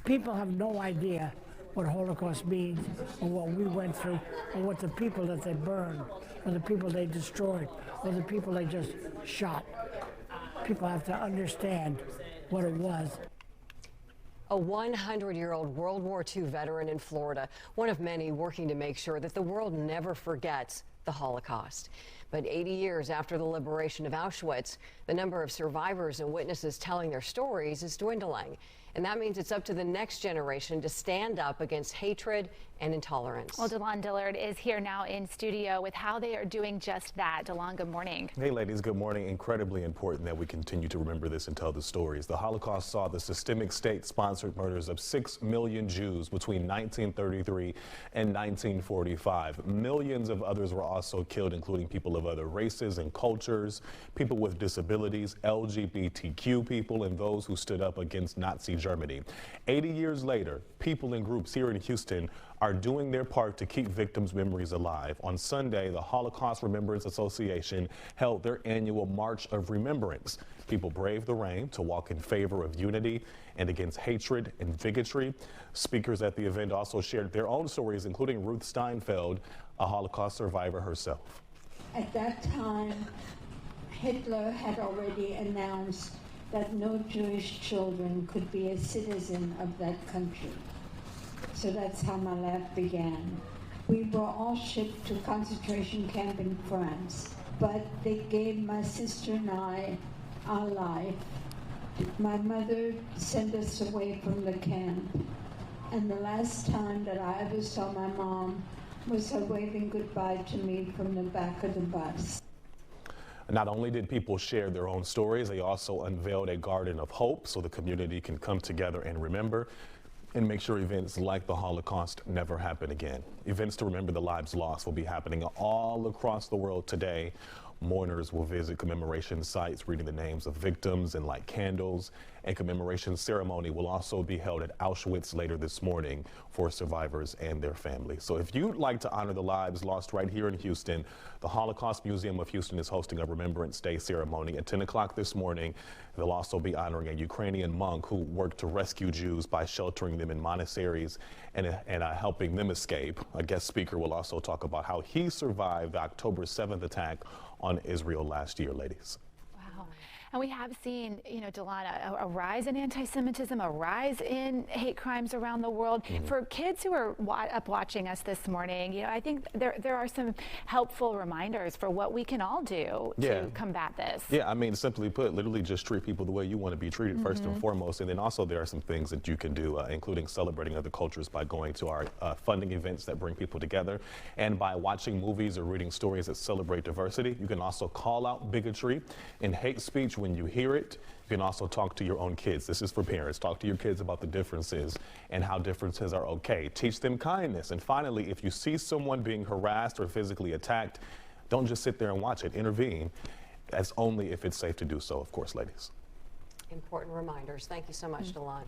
People have no idea what Holocaust means, or what we went through, or what the people that they burned, or the people they destroyed, or the people they just shot. People have to understand what it was. A 100-year-old World War II veteran in Florida, one of many working to make sure that the world never forgets the Holocaust. But 80 years after the liberation of Auschwitz, the number of survivors and witnesses telling their stories is dwindling. And that means it's up to the next generation to stand up against hatred and intolerance. Well, DaLaun Dillard is here now in studio with how they are doing just that. DaLaun, good morning. Hey, ladies, good morning. Incredibly important that we continue to remember this and tell the stories. The Holocaust saw the systemic state-sponsored murders of 6 million Jews between 1933 and 1945. Millions of others were also killed, including people of other races and cultures, people with disabilities, LGBTQ people, and those who stood up against Nazi Germany. 80 years later, people and groups here in Houston are doing their part to keep victims' memories alive. On Sunday, the Holocaust Remembrance Association held their annual March of Remembrance. People braved the rain to walk in favor of unity and against hatred and bigotry. Speakers at the event also shared their own stories, including Ruth Steinfeld, a Holocaust survivor herself. At that time, Hitler had already announced that no Jewish children could be a citizen of that country. So that's how my life began. We were all shipped to a concentration camp in France, but they gave my sister and I our life. My mother sent us away from the camp, and the last time that I ever saw my mom was her waving goodbye to me from the back of the bus. Not only did people share their own stories, they also unveiled a garden of hope so the community can come together and remember and make sure events like the Holocaust never happen again. Events to remember the lives lost will be happening all across the world today. Mourners will visit commemoration sites, reading the names of victims and light candles. A commemoration ceremony will also be held at Auschwitz later this morning for survivors and their families. So if you'd like to honor the lives lost right here in Houston, the Holocaust Museum of Houston is hosting a Remembrance Day ceremony at 10 o'clock this morning. They'll also be honoring a Ukrainian monk who worked to rescue Jews by sheltering them in monasteries and helping them escape. A guest speaker will also talk about how he survived the October 7th attack on Israel last year, ladies. Wow. And we have seen, you know, DaLaun, a rise in anti-Semitism, a rise in hate crimes around the world. For kids who are up watching us this morning, you know, I think there are some helpful reminders for what we can all do to combat this. Yeah, I mean, simply put, literally just treat people the way you want to be treated first and foremost. And then also there are some things that you can do, including celebrating other cultures by going to our funding events that bring people together, and by watching movies or reading stories that celebrate diversity. You can also call out bigotry and hate speech when you hear it. You can also talk to your own kids. This is for parents. Talk to your kids about the differences and how differences are okay. Teach them kindness. And finally, if you see someone being harassed or physically attacked, don't just sit there and watch it. Intervene. That's only if it's safe to do so, of course, ladies. Important reminders. Thank you so much, DaLaun.